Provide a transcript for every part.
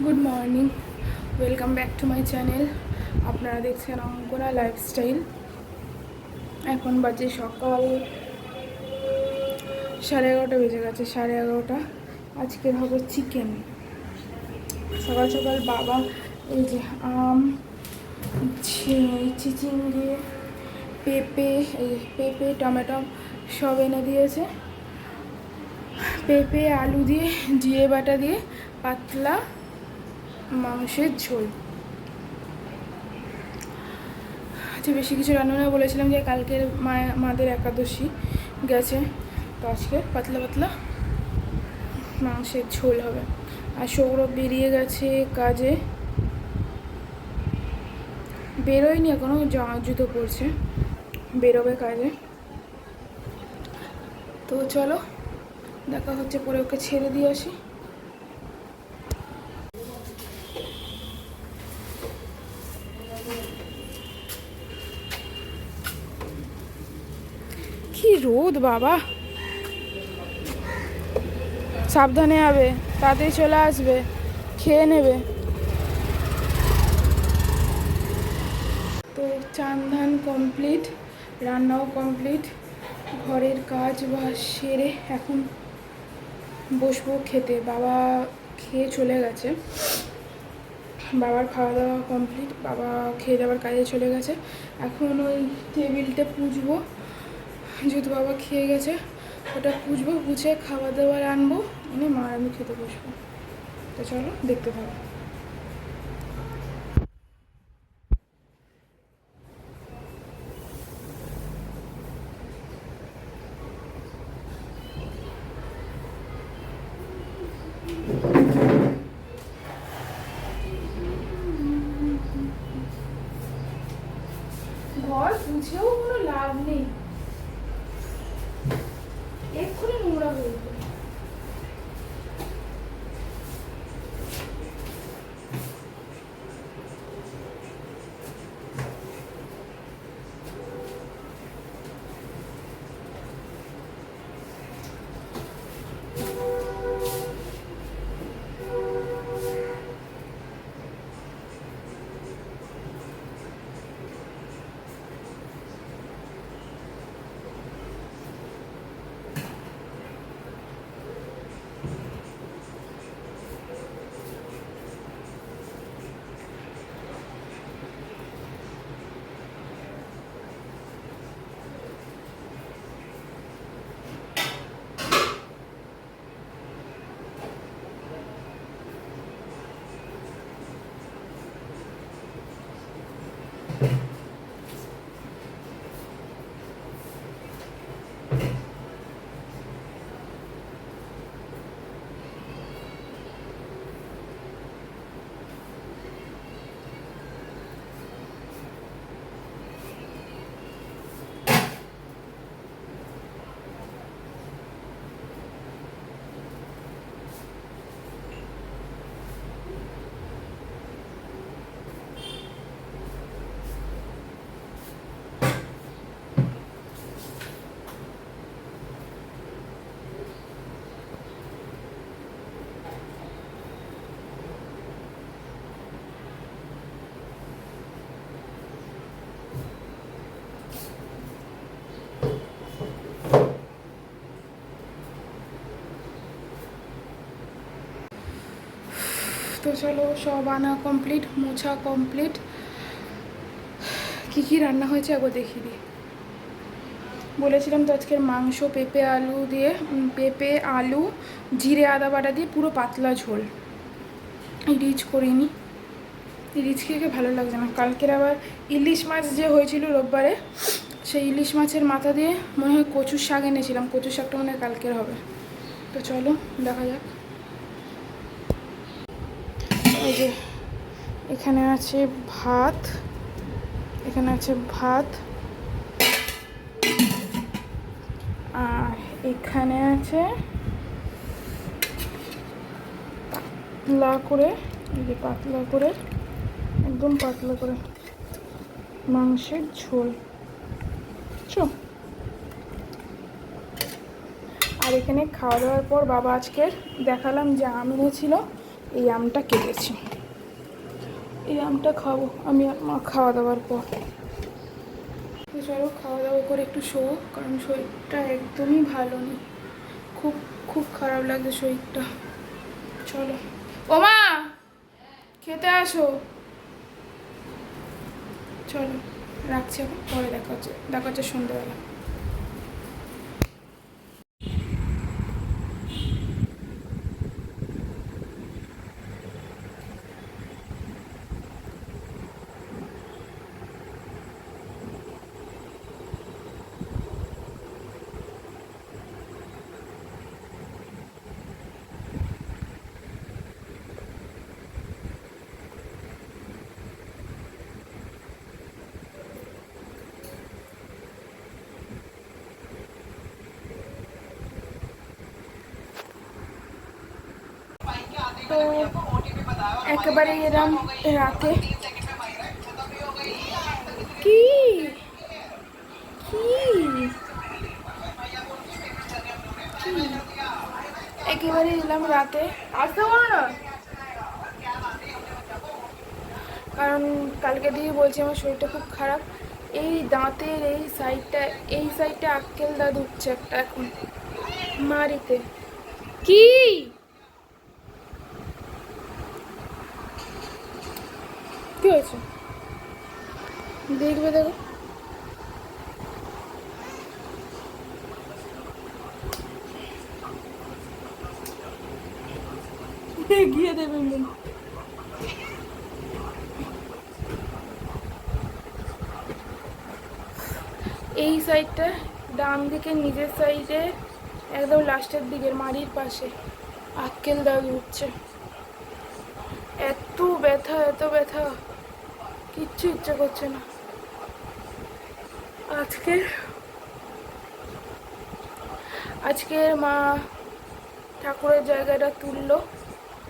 Good morning, welcome back to my channel. আপনারা দেখছেন Ankana lifestyle. এখন বাজে সকাল 11:30 বেজে গেছে, 11:30। আজকের হবে চিকেন। সকাল সকাল বাবা এই যে আম, চিচিঙ্গে, পেঁপে টমেটো সব এনে দিয়েছে। পেঁপে আলু দিয়ে জিরে বাটা দিয়ে পাতলা মাংসের ঝোল। আচ্ছা, বেশি কিছু রান্না না, বলেছিলাম যে কালকের মাদের একাদশী গেছে, তো আজকে পাতলা পাতলা মাংসের ঝোল হবে। আর সৌরভ বেরিয়ে গেছে কাজে, বেরোয়নি এখনও, জুতো পরছে, বেরোবে কাজে। তো চলো দেখা হচ্ছে পরে, ওকে ছেড়ে দিয়ে আসি। কি রোদ বাবা, সাবধানে হবে, তাড়াতাড়ি চলে আসবে, খেয়ে নেবে। তো চান ধান কমপ্লিট, রান্নাও কমপ্লিট, ঘরের কাজ বাজ সেরে এখন বসবো খেতে। বাবা খেয়ে চলে গেছে, বাবার খাওয়া দাওয়া কমপ্লিট, বাবা খেয়ে যাওয়ার কাজে চলে গেছে। এখন ওই টেবিলটা পুজবো, যেহেতু বাবা খেয়ে গেছে ওটা পুজবো, পুছে খাবার দাবার আনবো, এনে মা আমি খেতে বসবো। তো চলো দেখতে থাকো। ঘর পুছেও কোনো লাভ নেই, এক্ষুনি নোংরা হয়ে যাবে। তো চলো, সব আনা কমপ্লিট, মোছা কমপ্লিট। কী রান্না হয়েছে একবার দেখিয়ে দিই। বলেছিলাম তো আজকের মাংস পেঁপে আলু জিরে আদা বাটা দিয়ে পুরো পাতলা ঝোল। রিচ করিনি, রিচ খেয়ে ভালো লাগছে না। কালকের আবার ইলিশ মাছ যে হয়েছিল রোববারে, সেই ইলিশ মাছের মাথা দিয়ে মনে হয় কচুর শাক এনেছিলাম, কচুর শাকটা মনে হয় কালকের হবে। তো চলো দেখা যাক। এই যে এখানে আছে ভাত, আর এখানে আছে পাতলা করে একদম পাতলা করে মাংসের ঝোল। আর এখানে খাওয়া দাওয়ার পর বাবা আজকের দেখালাম যে আম এনেছিল, এই আমটা কেটেছি, এই আমটা খাবো আমি আর মা খাওয়া দাওয়ার পর। তো চলো খাওয়া দাওয়া করে একটু শোবো, কারণ শরীরটা একদমই ভালো নেই, খুব খুব খারাপ লাগছে শরীরটা। চলো ও মা খেতে আসো, চলো রাখছি, এখন পরে দেখা হচ্ছে সন্ধ্যেবেলা। তো একেবারে এরম রাতে কি কি একেবারে এলাম রাতে, আসতে পারো না, কারণ কালকে দিয়ে বলছি আমার শরীরটা খুব খারাপ। এই দাঁতের এই সাইডটা আক্কেল দাঁত উঠছে একটা এখন মারিতে। কি কি হয়েছে দেখবে, দেখো এগিয়ে দেবে মুখ। এই সাইডটা ডান দিকে নিজের সাইডে একদম লাস্টের দিকের মাড়ির পাশে আক্কেল দাগ উঠছে, এত ব্যথা এত ব্যথা, কিচ্ছু ইচ্ছা করছে না। আজকের মা ঠাকুরের জায়গাটা তুললো,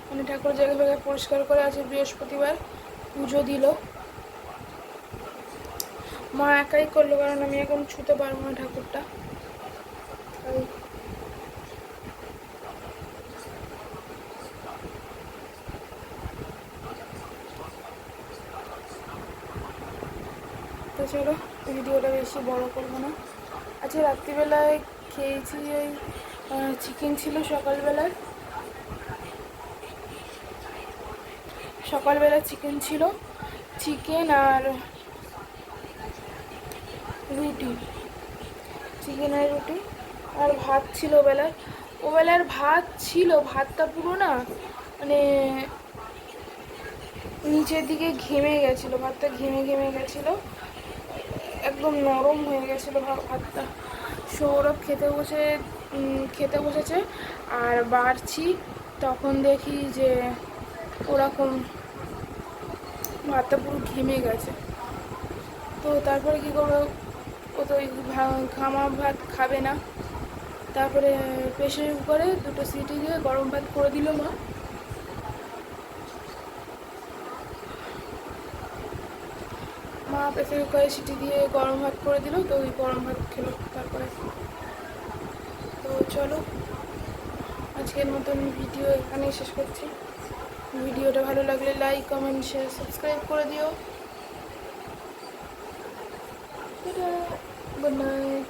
মানে ঠাকুরের জায়গা পরিষ্কার করে, আজকে বৃহস্পতিবার পুজো দিল। মা একাই করলো, কারণ আমি এখন ছুতে পারবো না ঠাকুরটা। তো চলো ভিডিওটা বেশি বড় করবো না। আজকে রাত্রিবেলায় খেয়েছি ওই চিকেন ছিল, সকালবেলা চিকেন ছিল, চিকেন আর রুটি, চিকেন আর রুটি আর ভাত ছিল ওবেলার ভাত ছিল, ভাতটা পুরো না মানে নিচের দিকে ঘেমে গেছিলো, ভাতটা ঘেমে গেছিলো, একদম নরম হয়ে গেছিলো ভাতটা। সৌরভ খেতে বসেছে আর বাড়ছি, তখন দেখি যে ওরকম ভাতটা পুরো ঘেমে গেছে। তো তারপরে কী করবো, ও তো ঘামা ভাত খাবে না, তারপরে প্রেশার কুকারে 2টো সিটি দিয়ে গরম ভাত করে দিল মা প্রেশার কুকারে সিটি দিয়ে গরম ভাত করে দিল, তো ওই গরম ভাত খেলো তারপরে। তো চলো আজকের মতন ভিডিও এখানেই শেষ করছি। ভিডিওটা ভালো লাগলে লাইক কমেন্ট শেয়ার সাবস্ক্রাইব করে দিও। Good night.